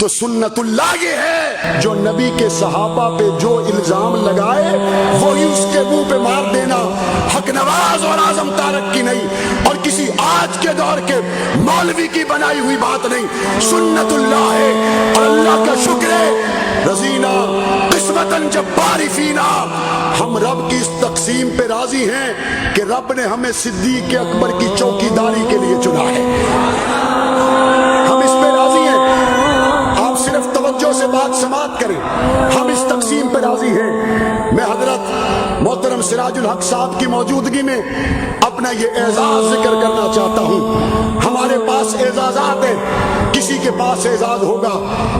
تو سنت اللہ یہ ہے جو نبی کے صحابہ پہ جو الزام لگائے وہی اس کے منہ پہ مار دینا، حق نواز اور اعظم تارک کی نہیں اور کسی آج کے دور کے مولوی کی بنائی ہوئی بات نہیں، سنت اللہ ہے۔ اور اللہ کا شکر ہے رضینا قسمتاً جباری فینا، ہم رب کی اس تقسیم پہ راضی ہیں کہ رب نے ہمیں صدیق اکبر کی چوکی داری کے لیے چنا ہے، ہم اس پہ راضی ہیں۔ آپ صرف توجہ سے بات سماعت کریں، ہم اس تقسیم پہ راضی ہیں۔ میں حضرت محترم سراج الحق صاحب کی موجودگی میں اپنا یہ اعزاز ذکر کرنا چاہتا ہوں۔ ہمارے پاس اعزازات ہیں، کسی کے پاس اعزاز ہوگا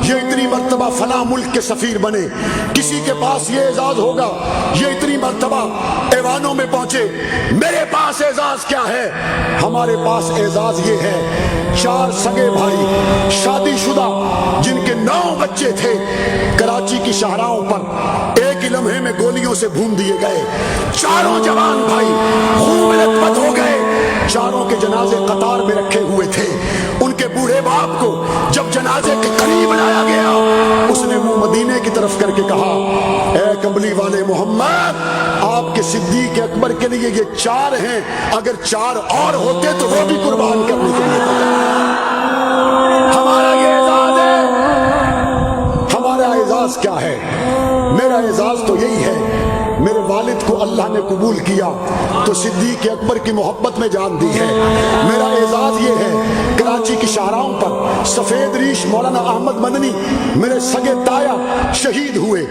یہ اتنی مرتبہ فلاں ملک کے سفیر بنے، کسی کے پاس یہ اعزاز ہوگا یہ اتنی مرتبہ ایوانوں میں پہنچے۔ میرے پاس اعزاز کیا ہے؟ ہمارے پاس اعزاز یہ ہے 4 سگے بھائی شادی شدہ جن کے 9 بچے تھے، کراچی کی شاہراہوں پر ایک ہی لمحے میں گولیوں سے بھون دیے گئے، چاروں جوان بھائی خون میں لطمت ہو گئے، چاروں کے جنازے قطار میں رکھے ہوئے تھے۔ ان کے بوڑھے باپ کو جب جنازے کے قریب لایا گیا اس نے منہ مدینے کی طرف کر کے کہا، اے کمبلی والے محمد، آپ کے صدیق اکبر کے لیے یہ 4 ہیں، اگر 4 اور ہوتے تو وہ بھی قربان کرنے کے لیے تیار۔ ہمارا یہ اعزاز ہے۔ ہمارا اعزاز کیا ہے؟ میرا اعزاز تو یہی ہے، میرے والد کو اللہ نے قبول کیا تو صدیق اکبر کی محبت میں جان دی ہے۔ میرا اعزاز یہ ہے کراچی کی شاہراہوں پر سفید ریش مولانا احمد مدنی میرے سگے تایا شہید ہوئے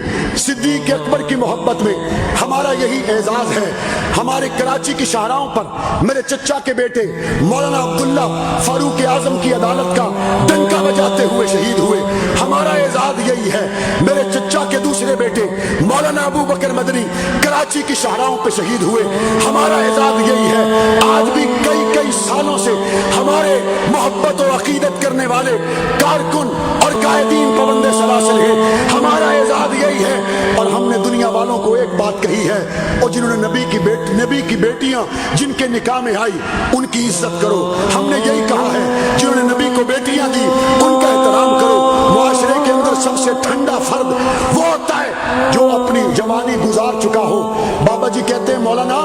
صدیق اکبر کی محبت میں، ہمارا یہی اعزاز ہے۔ ہمارے کراچی کی شاہراہوں پر میرے چچا کے بیٹے مولانا عبداللہ فاروق اعظم کی عدالت کا ڈنکا بجاتے ہوئے شہید ہوئے، ہمارا اعزاز یہی ہے۔ میرے چچا کے دوسرے بیٹے مولانا ابو بکر مدنی کراچی کی شاہراہوں پہ شہید ہوئے، ہمارا اعزاز یہی ہے۔ آج بھی کئی سالوں سے ہمارے محبت و عقیدت کرنے والے کارکن اور قائدین پابند سلاسل ہیں، ہمارا اعزاز یہی ہے۔ اور ہم نے دنیا والوں کو ایک بات کہی ہے، اور جنہوں نے نبی کی بیٹیاں جن کے نکاح میں آئی ان کی عزت کرو، ہم نے یہی کہا ہے۔ جنہوں نے نبی کو بیٹیاں دی ان کا احترام کرو۔ معاشرے کے اندر سب سے ٹھنڈا فرد وہ ہوتا ہے جو اپنی جوانی گزار چکا ہو۔ بابا جی کہتے ہیں مولانا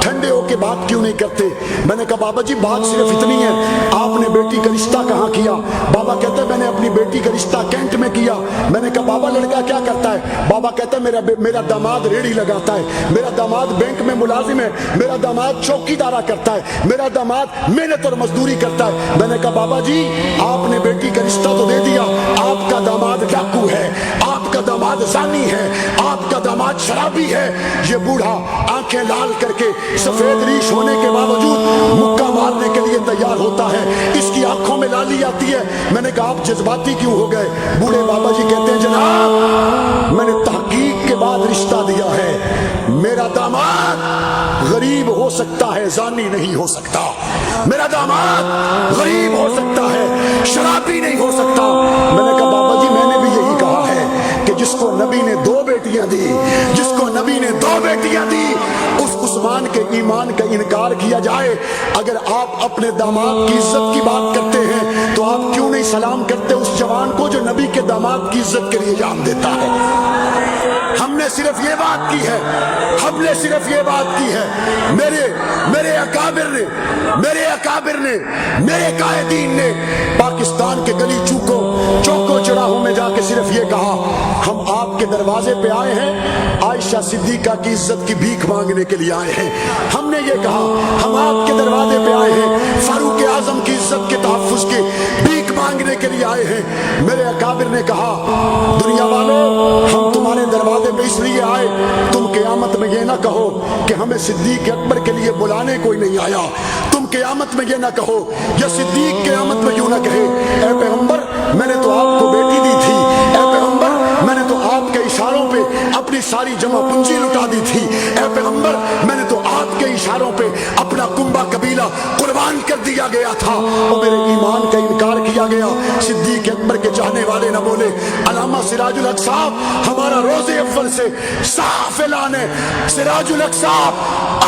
ٹھنڈے ہو کے بات کیوں نہیں کرتے؟ میں نے کہا بابا جی بات صرف اتنی ہے، آپ نے بیٹی کا رشتہ کہاں کیا؟ بابا کہتے ہیں میں نے اپنی بیٹی کا رشتہ کینٹ میں کیا۔ میں نے کہا بابا لڑکا کیا کرتا ہے؟ بابا کہتا ہے میرا داماد ریڑھی لگاتا ہے، میرا داماد بینک میں ملازم ہے، میرا داماد چوکی دارا کرتا ہے، میرا داماد محنت اور مزدوری کرتا ہے۔ میں نے کہا بابا جی آپ نے بیٹی کا رشتہ تو دے دیا، آپ کا داماد ڈاکو ہے، آپ کا داماد زانی ہے، آپ کا داماد شرابی ہے۔ یہ بوڑھا آنکھیں لال کر کے سفید ریش ہونے کے باوجود مکہ مارنے کے لیے تیار ہوتا ہے، اس کی آنکھوں میں لالی آتی ہے۔ میں نے کہا آپ جذباتی کیوں ہو گئے؟ بوڑھے بابا جی کہتے ہیں جناب میں نے تحقیق کے بعد رشتہ دیا ہے، میرا داماد غریب ہو سکتا ہے زانی نہیں ہو سکتا، میرا داماد غریب ہو سکتا ہے شرابی نہیں ہو سکتا۔ میں نے کہا بابا جی میں نے بھی یہی کہا ہے کہ جس کو نبی نے 2 بیٹیاں دی، جس کو نبی نے 2 بیٹیاں دی، اس عثمان کے ایمان کا انکار کیا جائے۔ اگر آپ اپنے داماد کی عزت کی بات کرتے ہیں تو آپ کیوں نہیں سلام کرتے اس جوان کو جو نبی کے داماد کی عزت کے لیے جان دیتا ہے؟ ہم نے صرف یہ بات کی ہے، ہم نے صرف یہ بات کی ہے۔ میرے اکابر نے میرے قائدین نے پاکستان کے گلی چوکوں چراہوں میں جا کے صرف یہ کہا ہم آپ کے دروازے پہ آئے ہیں عائشہ صدیقہ کی عزت کی بھیک مانگنے کے لیے آئے ہیں۔ ہم نے یہ کہا ہم آپ کے دروازے پہ آئے ہیں فاروق اعظم کی عزت کے تحفظ کی بھیک مانگنے کے لیے آئے ہیں۔ میرے اکابر نے کہا دنیا والوں ہم تمہارے دروازے پہ اس لیے آئے تم قیامت میں یہ نہ کہو کہ ہمیں صدیق اکبر کے لیے بلانے کوئی نہیں آیا، تم قیامت میں یہ نہ کہو یا صدیق قیامت میں یوں نہ کہے اے پیغمبر میں نے تو آپ کو بیٹی دی تھی، اے پیغمبر میں نے تو آپ کے اشاروں پہ اپنی ساری جمع پونجی لٹا دی تھی، اے پیغمبر میں نے تو آپ کے اشاروں پہ اپنا کنبہ قبیلہ قربان کر دیا گیا تھا اور میرے ایمان کا انکار کیا گیا۔ صدیق اکبر کے چاہنے والے نہ بولے۔ علامہ سراج الحق صاحب ہمارا روز اول سے صاف اعلان ہے، سراج الحق صاحب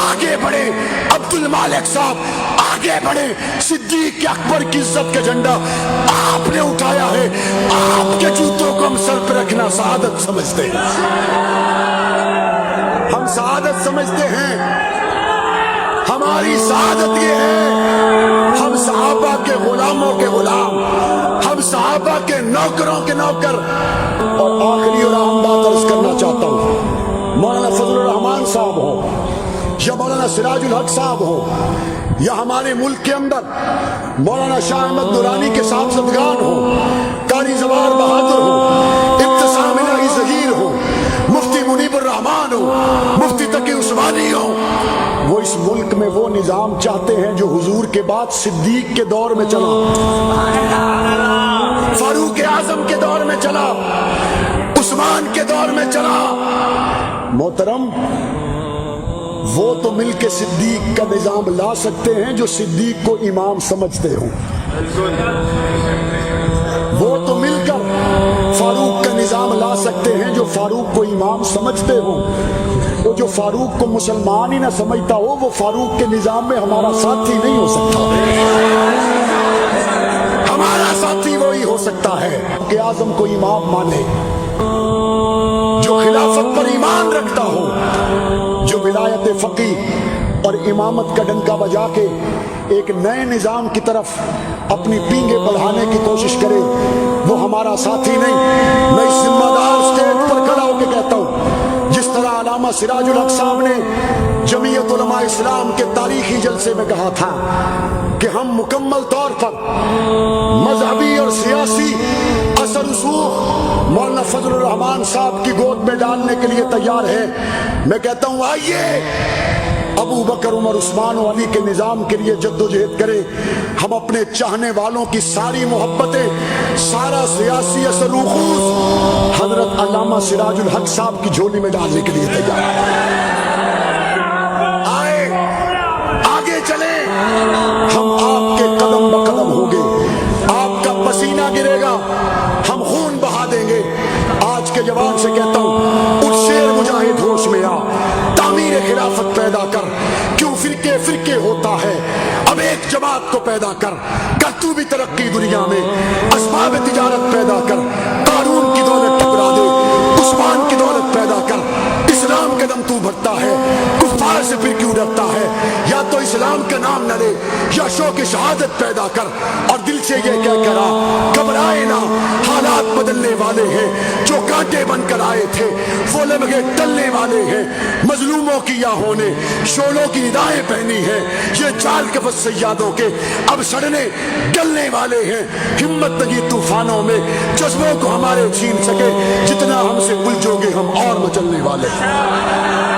آگے بڑھے، عبد المالک صاحب آگے بڑھے، صدیق اکبر کی عزت کا جھنڈا آپ نے اٹھایا ہے، آپ کے اپنا سعادت سمجھتے ہیں، ہم سعادت سمجھتے ہیں، ہماری سعادت یہ ہے ہم صحابہ کے غلاموں کے غلام، ہم صحابہ کے نوکروں کے نوکر۔ اور آخری اور اہم بات عرض کرنا چاہتا ہوں، مولانا فضل الرحمان صاحب ہو یا مولانا سراج الحق صاحب ہو یا ہمارے ملک کے اندر مولانا شاہ احمد نورانی کے صاحبزادگان ہو، قاری زوار بہادر ہو، ابتسام الہی ظہیر ہو، مفتی منیب الرحمان ہو، مفتی تقی عثمانی ہو، وہ اس ملک میں وہ نظام چاہتے ہیں جو حضور کے بعد صدیق کے دور میں چلا، فاروق اعظم کے دور میں چلا، عثمان کے دور میں چلا۔ محترم، وہ تو مل کے صدیق کا نظام لا سکتے ہیں جو صدیق کو امام سمجھتے ہوں، وہ تو مل کر فاروق کا نظام لا سکتے ہیں جو فاروق کو امام سمجھتے ہوں، وہ جو فاروق کو مسلمان ہی نہ سمجھتا ہو وہ فاروق کے نظام میں ہمارا ساتھی نہیں ہو سکتا، ہمارا ساتھی وہی ہو سکتا ہے کہ اعظم کو امام مانے، جو خلافت پر ایمان رکھتا ہو، جو ولایت فقیہ اور امامت کا ڈنکا بجا کے ایک نئے نظام کی طرف اپنی پینگیں بڑھانے کی کوشش کرے، وہ ہمارا ساتھی نہیں۔ میں اس ذمہ دار اسٹیج پر کھڑا ہو کے کہتا ہوں، جس طرح علامہ سراج الحق صاحب نے جمعیت علماء اسلام کے تاریخی جلسے میں کہا تھا کہ ہم مکمل طور پر مذہبی اور سیاسی اثر رسوخ مولانا فضل الرحمان صاحب کی گود میں ڈالنے کے لیے تیار ہے، میں کہتا ہوں آئیے ابو بکر عمر عثمان و علی کے نظام کے لیے جدوجہد کریں، ہم اپنے چاہنے والوں کی ساری محبتیں، سارا سیاسی اثر رسوخ حضرت علامہ سراج الحق صاحب کی جھولی میں ڈالنے کے لیے تیار ہیں۔ آئے آگے چلیں، ہم آپ کے قدم بقدم ہوں گے، آپ کا پسینہ گرے گا، ہم خون بہا دیں گے۔ آج کے جوان سے کہتا ہوں، اٹھ شیر مجاہد ہوش میں آ، تعمیر خلافت پیدا کر، کیوں فرقے فرقے ہوتا ہے، اب ایک جماعت کو پیدا کر تو بھی ترقی دنیا میں، اسباب تجارت پیدا کر، قارون کی دولت ٹکرا دے، عثمان کی دولت پیدا کر، اسلام کا دم تو بھرتا ہے، کفار سے پھر کیوں ڈرتا ہے، یا تو اسلام کا نام نہ لے یا شوق شہادت پیدا کر، اور دل سے یہ کہہ کر آ، گھبرائے نہ، حالات بدلنے والے ہیں، جو کانٹے بن کر آئے تھے وہ لمحے ٹلنے والے ہیں، مظلوموں کی یا ہونے شولوں کی ندائیں پہنی ہیں، یہ چال کفت سیادوں کے اب سڑنے گلنے والے ہیں، ہمت نہیں طوفانوں میں جذبوں کو ہمارے چھین سکے، جتنا ہم سے الجھو گے ہم اور مچلنے والے ہیں۔